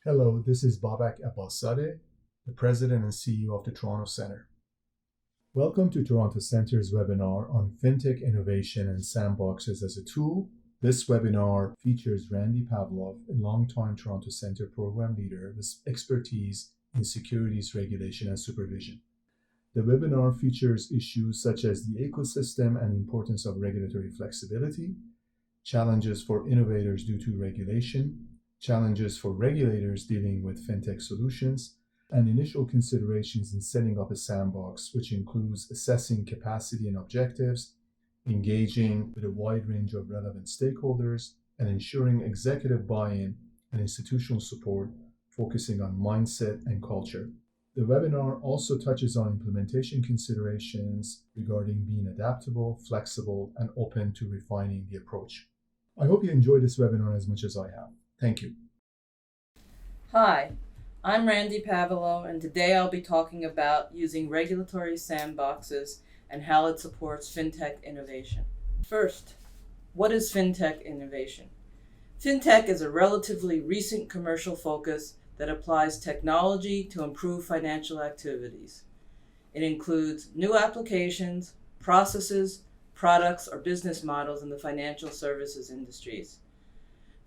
Hello, this is Babak Abbalsadeh, the President and CEO of the Toronto Centre. Welcome to Toronto Centre's webinar on Fintech Innovation and Sandboxes as a tool. This webinar features Randee Pavalow, a longtime Toronto Centre program leader with expertise in securities regulation and supervision. The webinar features issues such as the ecosystem and importance of regulatory flexibility, challenges for innovators due to regulation, challenges for regulators dealing with fintech solutions, and initial considerations in setting up a sandbox, which includes assessing capacity and objectives, engaging with a wide range of relevant stakeholders, and ensuring executive buy-in and institutional support, focusing on mindset and culture. The webinar also touches on implementation considerations regarding being adaptable, flexible, and open to refining the approach. I hope you enjoyed this webinar as much as I have. Thank you. Hi, I'm Randee Pavalow, and today I'll be talking about using regulatory sandboxes and how it supports fintech innovation. First, what is fintech innovation? Fintech is a relatively recent commercial focus that applies technology to improve financial activities. It includes new applications, processes, products, or business models in the financial services industries.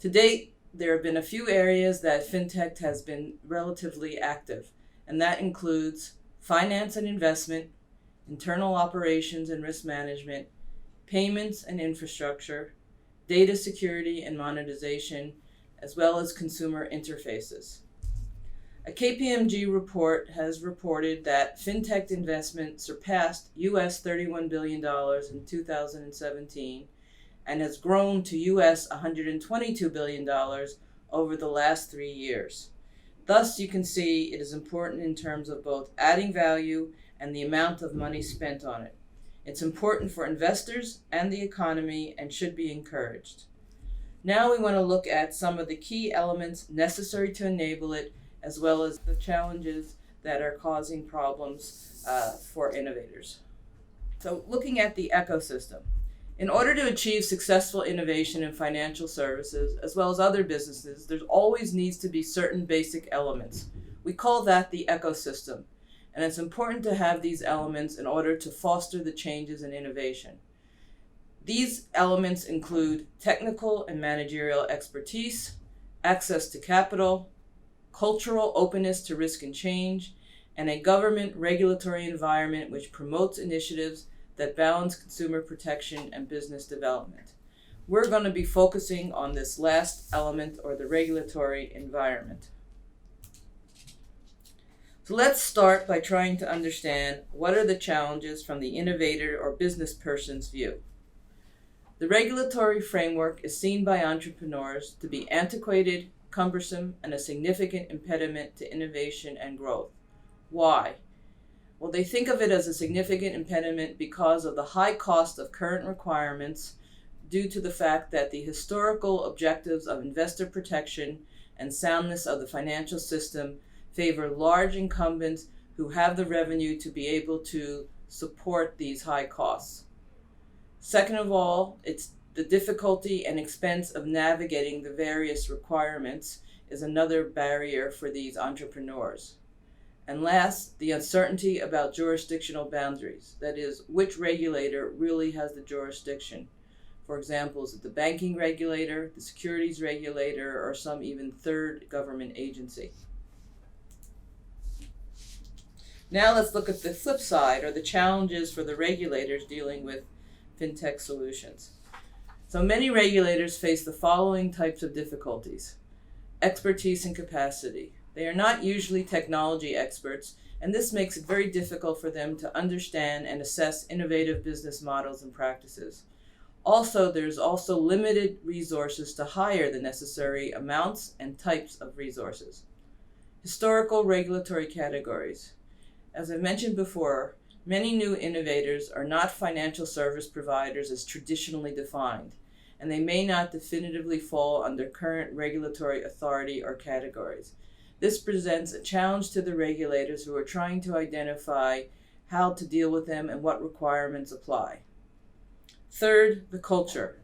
To date, there have been a few areas that fintech has been relatively active, and that includes finance and investment, internal operations and risk management, payments and infrastructure, data security and monetization, as well as consumer interfaces. A KPMG report has reported that fintech investment surpassed US $31 billion in 2017 and has grown to US $122 billion over the last 3 years. Thus, you can see it is important in terms of both adding value and the amount of money spent on it. It's important for investors and the economy and should be encouraged. Now we want to look at some of the key elements necessary to enable it, as well as the challenges that are causing problems for innovators. So looking at the ecosystem. In order to achieve successful innovation in financial services, as well as other businesses, there always needs to be certain basic elements. We call that the ecosystem, and it's important to have these elements in order to foster the changes in innovation. These elements include technical and managerial expertise, access to capital, cultural openness to risk and change, and a government regulatory environment which promotes initiatives that balance consumer protection and business development. We're going to be focusing on this last element, or the regulatory environment. So let's start by trying to understand what are the challenges from the innovator or business person's view. The regulatory framework is seen by entrepreneurs to be antiquated, cumbersome, and a significant impediment to innovation and growth. Why? Well, they think of it as a significant impediment because of the high cost of current requirements due to the fact that the historical objectives of investor protection and soundness of the financial system favor large incumbents who have the revenue to be able to support these high costs. Second of all, it's the difficulty and expense of navigating the various requirements is another barrier for these entrepreneurs. And last, the uncertainty about jurisdictional boundaries. That is, which regulator really has the jurisdiction. For example, is it the banking regulator, the securities regulator, or some even third government agency? Now let's look at the flip side, or the challenges for the regulators dealing with fintech solutions. So many regulators face the following types of difficulties. Expertise and capacity. They are not usually technology experts, and this makes it very difficult for them to understand and assess innovative business models and practices. Also, there's also limited resources to hire the necessary amounts and types of resources. Historical regulatory categories. As I mentioned before, many new innovators are not financial service providers as traditionally defined, and they may not definitively fall under current regulatory authority or categories. This presents a challenge to the regulators who are trying to identify how to deal with them and what requirements apply. Third, the culture.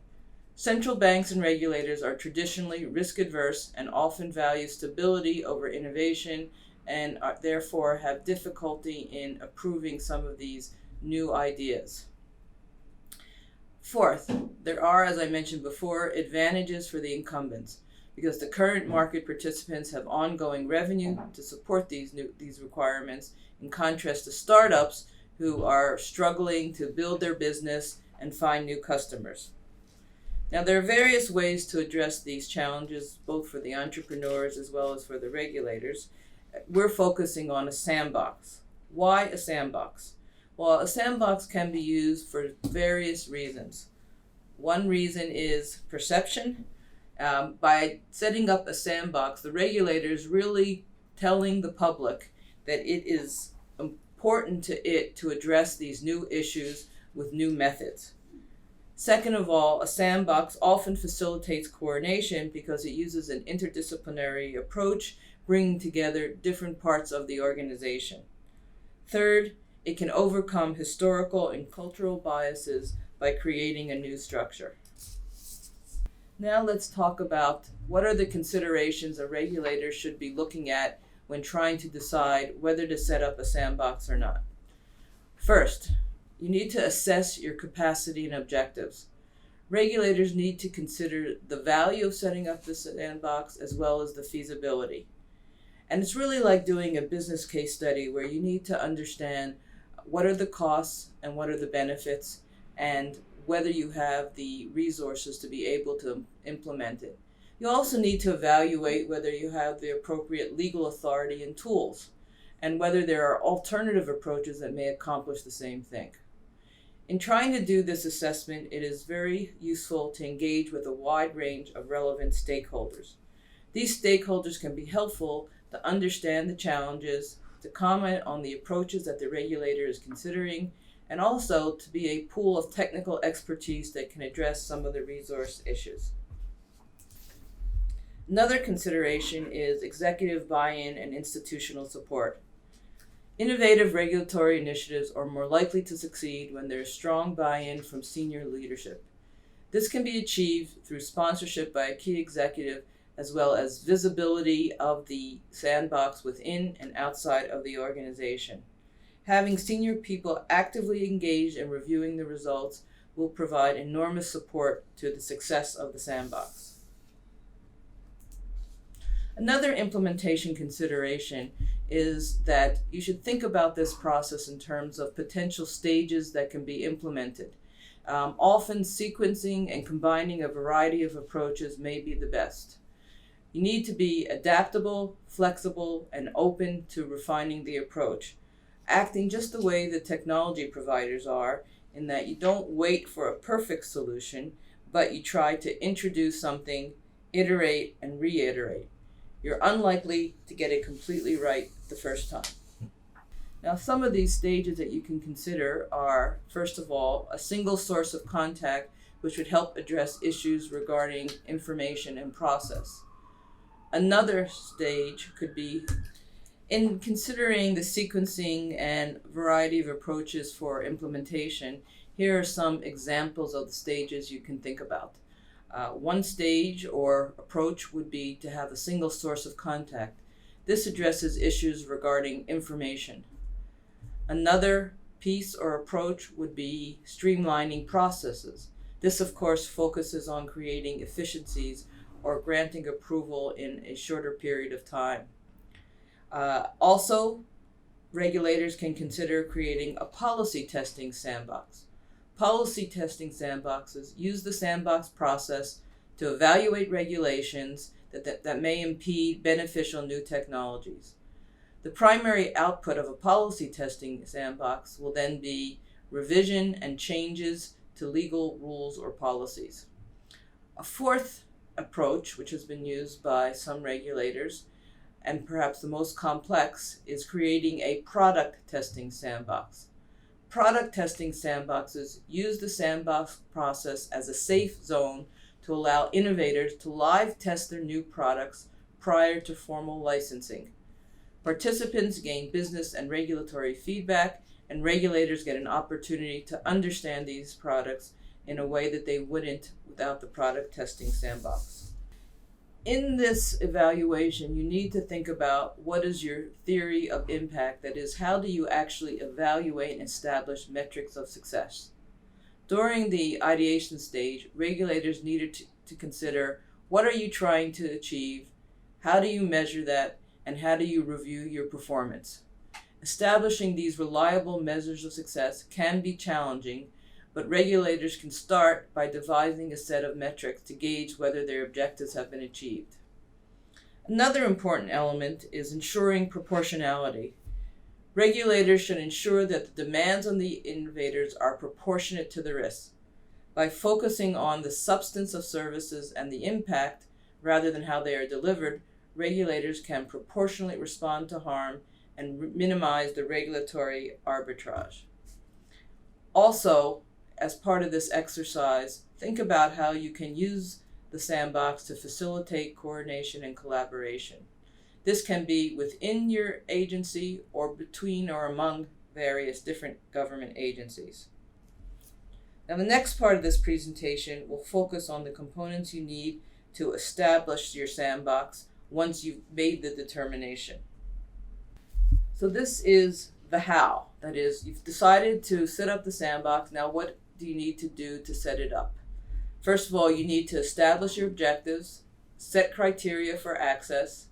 Central banks and regulators are traditionally risk-averse and often value stability over innovation and therefore have difficulty in approving some of these new ideas. Fourth, there are, as I mentioned before, advantages for the incumbents because the current market participants have ongoing revenue to support these requirements, in contrast to startups who are struggling to build their business and find new customers. Now, there are various ways to address these challenges, both for the entrepreneurs as well as for the regulators. We're focusing on a sandbox. Why a sandbox? Well, a sandbox can be used for various reasons. One reason is perception. By setting up a sandbox, the regulator is really telling the public that it is important to it to address these new issues with new methods. Second of all, a sandbox often facilitates coordination because it uses an interdisciplinary approach, bringing together different parts of the organization. Third, it can overcome historical and cultural biases by creating a new structure. Now let's talk about what are the considerations a regulator should be looking at when trying to decide whether to set up a sandbox or not. First, you need to assess your capacity and objectives. Regulators need to consider the value of setting up the sandbox as well as the feasibility. And it's really like doing a business case study where you need to understand what are the costs and what are the benefits and whether you have the resources to be able to implement it. You also need to evaluate whether you have the appropriate legal authority and tools and whether there are alternative approaches that may accomplish the same thing. In trying to do this assessment, it is very useful to engage with a wide range of relevant stakeholders. These stakeholders can be helpful to understand the challenges, to comment on the approaches that the regulator is considering, and also to be a pool of technical expertise that can address some of the resource issues. Another consideration is executive buy-in and institutional support. Innovative regulatory initiatives are more likely to succeed when there is strong buy-in from senior leadership. This can be achieved through sponsorship by a key executive as well as visibility of the sandbox within and outside of the organization. Having senior people actively engaged in reviewing the results will provide enormous support to the success of the sandbox. Another implementation consideration is that you should think about this process in terms of potential stages that can be implemented. Often sequencing and combining a variety of approaches may be the best. You need to be adaptable, flexible, and open to refining the approach, acting just the way the technology providers are, in that you don't wait for a perfect solution, but you try to introduce something, iterate, and reiterate. You're unlikely to get it completely right the first time. Now, some of these stages that you can consider are, first of all, a single source of contact, which would help address issues regarding information and process. Another stage could be in considering the sequencing and variety of approaches for implementation. Here are some examples of the stages you can think about. One stage or approach would be to have a single source of contact. This addresses issues regarding information. Another piece or approach would be streamlining processes. This, of course, focuses on creating efficiencies or granting approval in a shorter period of time. Also, regulators can consider creating a policy testing sandbox. Policy testing sandboxes use the sandbox process to evaluate regulations that may impede beneficial new technologies. The primary output of a policy testing sandbox will then be revision and changes to legal rules or policies. A fourth approach, which has been used by some regulators, and perhaps the most complex, is creating a product testing sandbox. Product testing sandboxes use the sandbox process as a safe zone to allow innovators to live test their new products prior to formal licensing. Participants gain business and regulatory feedback, and regulators get an opportunity to understand these products in a way that they wouldn't without the product testing sandbox. In this evaluation, you need to think about what is your theory of impact. That is, how do you actually evaluate and establish metrics of success? During the ideation stage, regulators needed to consider, what are you trying to achieve? How do you measure that? And how do you review your performance? Establishing these reliable measures of success can be challenging, but regulators can start by devising a set of metrics to gauge whether their objectives have been achieved. Another important element is ensuring proportionality. Regulators should ensure that the demands on the innovators are proportionate to the risks. By focusing on the substance of services and the impact, rather than how they are delivered, regulators can proportionally respond to harm and minimize the regulatory arbitrage. Also, as part of this exercise, think about how you can use the sandbox to facilitate coordination and collaboration. This can be within your agency or between or among various different government agencies. Now, the next part of this presentation will focus on the components you need to establish your sandbox once you've made the determination. So this is the how. That is, you've decided to set up the sandbox. Now, what do you need to do to set it up? First of all, you need to establish your objectives, set criteria for access,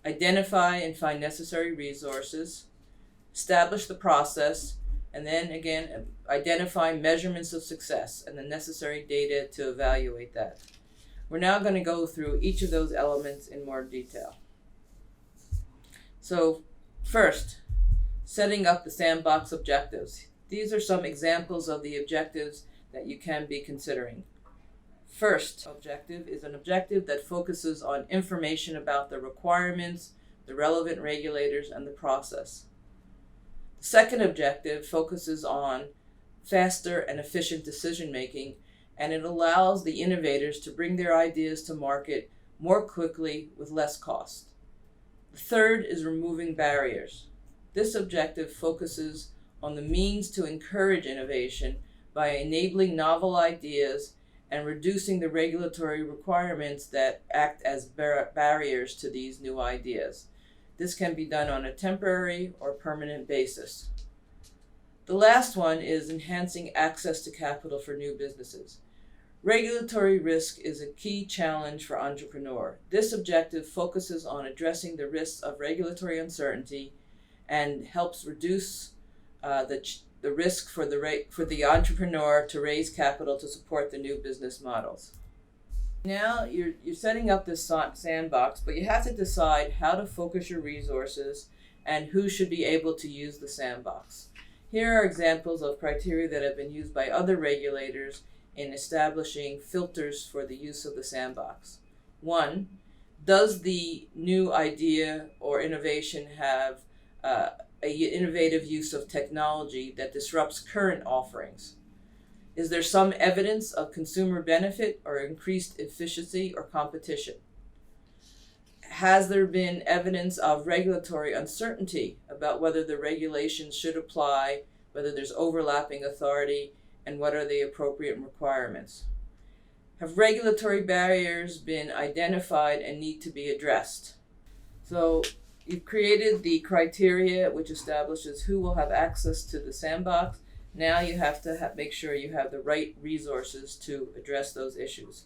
identify and find necessary resources, establish the process, and then again, identify measurements of success and the necessary data to evaluate that. We're now going to go through each of those elements in more detail. So first, setting up the sandbox objectives. These are some examples of the objectives that you can be considering. First objective is an objective that focuses on information about the requirements, the relevant regulators, and the process. The second objective focuses on faster and efficient decision making, and it allows the innovators to bring their ideas to market more quickly with less cost. The third is removing barriers. This objective focuses on the means to encourage innovation by enabling novel ideas and reducing the regulatory requirements that act as barriers to these new ideas. This can be done on a temporary or permanent basis. The last one is enhancing access to capital for new businesses. Regulatory risk is a key challenge for entrepreneurs. This objective focuses on addressing the risks of regulatory uncertainty and helps reduce the risk for the entrepreneur to raise capital to support the new business models. Now you're setting up this sandbox, but you have to decide how to focus your resources and who should be able to use the sandbox. Here are examples of criteria that have been used by other regulators in establishing filters for the use of the sandbox. 1, does the new idea or innovation have an innovative use of technology that disrupts current offerings? Is there some evidence of consumer benefit or increased efficiency or competition? Has there been evidence of regulatory uncertainty about whether the regulations should apply, whether there's overlapping authority, and what are the appropriate requirements? Have regulatory barriers been identified and need to be addressed? So you've created the criteria which establishes who will have access to the sandbox. Now you have to make sure you have the right resources to address those issues.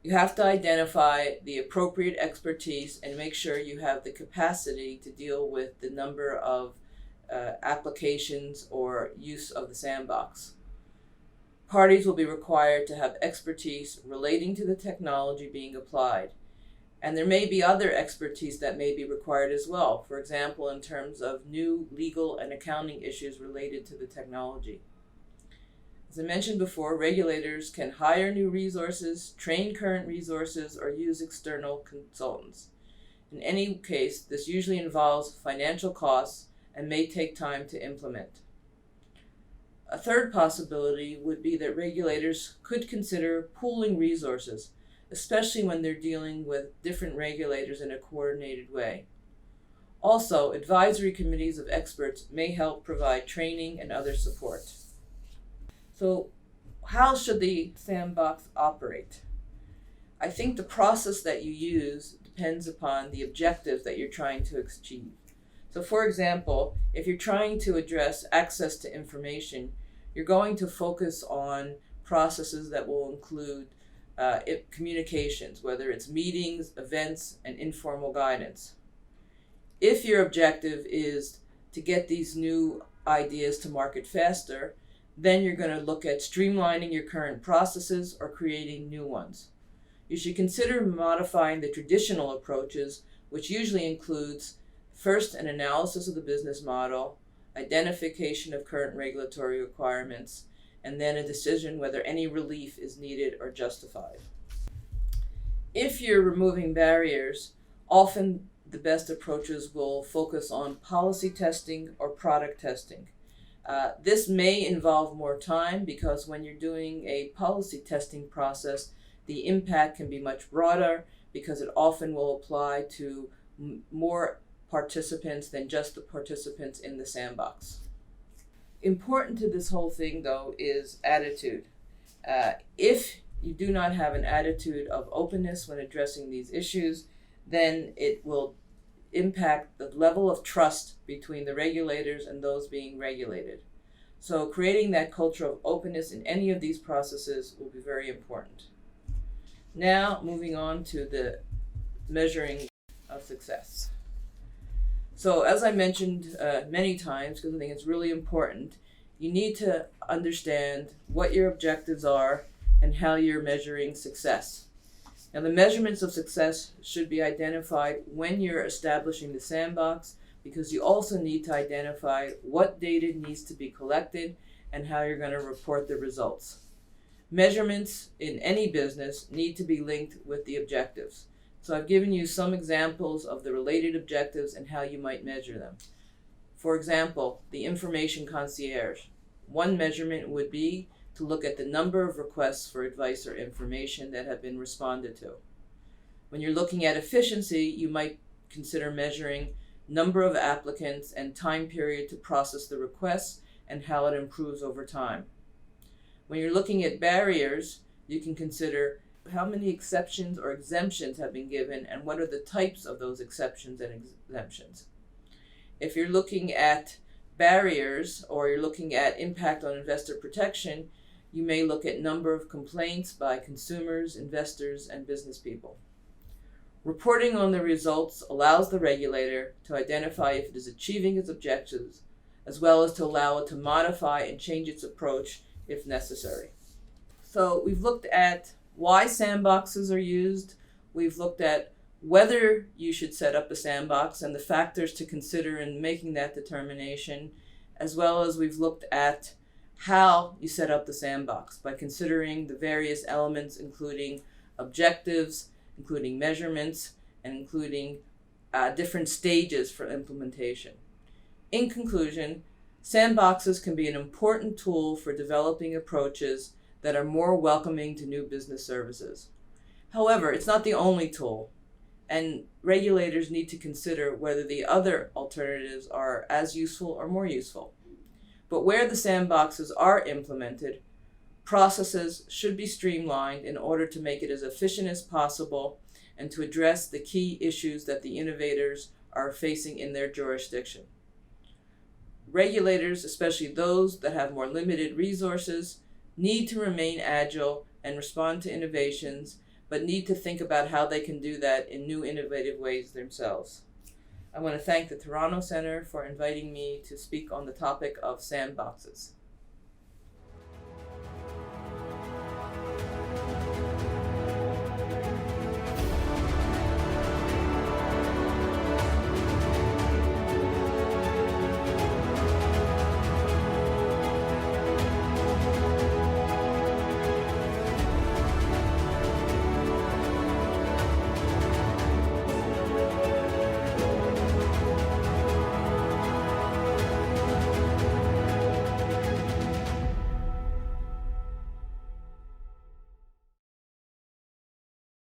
You have to identify the appropriate expertise and make sure you have the capacity to deal with the number of applications or use of the sandbox. Parties will be required to have expertise relating to the technology being applied. And there may be other expertise that may be required as well, for example, in terms of new legal and accounting issues related to the technology. As I mentioned before, regulators can hire new resources, train current resources, or use external consultants. In any case, this usually involves financial costs and may take time to implement. A third possibility would be that regulators could consider pooling resources, especially when they're dealing with different regulators in a coordinated way. Also, advisory committees of experts may help provide training and other support. So, how should the sandbox operate? I think the process that you use depends upon the objective that you're trying to achieve. So for example, if you're trying to address access to information, you're going to focus on processes that will include communications, whether it's meetings, events, and informal guidance. If your objective is to get these new ideas to market faster, then you're going to look at streamlining your current processes or creating new ones. You should consider modifying the traditional approaches, which usually includes first an analysis of the business model, identification of current regulatory requirements, and then a decision whether any relief is needed or justified. If you're removing barriers, often the best approaches will focus on policy testing or product testing. This may involve more time because when you're doing a policy testing process, the impact can be much broader because it often will apply to more participants than just the participants in the sandbox. Important to this whole thing, though, is attitude. If you do not have an attitude of openness when addressing these issues, then it will impact the level of trust between the regulators and those being regulated. So creating that culture of openness in any of these processes will be very important. Now, moving on to the measuring of success. So as I mentioned many times, because I think it's really important, you need to understand what your objectives are and how you're measuring success. Now, the measurements of success should be identified when you're establishing the sandbox, because you also need to identify what data needs to be collected and how you're going to report the results. Measurements in any business need to be linked with the objectives. So I've given you some examples of the related objectives and how you might measure them. For example, the information concierge. One measurement would be to look at the number of requests for advice or information that have been responded to. When you're looking at efficiency, you might consider measuring number of applicants and time period to process the requests and how it improves over time. When you're looking at barriers, you can consider how many exceptions or exemptions have been given and what are the types of those exceptions and exemptions. If you're looking at barriers or you're looking at impact on investor protection, you may look at number of complaints by consumers, investors, and business people. Reporting on the results allows the regulator to identify if it is achieving its objectives, as well as to allow it to modify and change its approach if necessary. So we've looked at why sandboxes are used. We've looked at whether you should set up a sandbox and the factors to consider in making that determination, as well as we've looked at how you set up the sandbox by considering the various elements, including objectives, including measurements, and including different stages for implementation. In conclusion, sandboxes can be an important tool for developing approaches that are more welcoming to new business services. However, it's not the only tool, and regulators need to consider whether the other alternatives are as useful or more useful. But where the sandboxes are implemented, processes should be streamlined in order to make it as efficient as possible and to address the key issues that the innovators are facing in their jurisdiction. Regulators, especially those that have more limited resources, need to remain agile and respond to innovations, but need to think about how they can do that in new innovative ways themselves. I want to thank the Toronto Centre for inviting me to speak on the topic of sandboxes.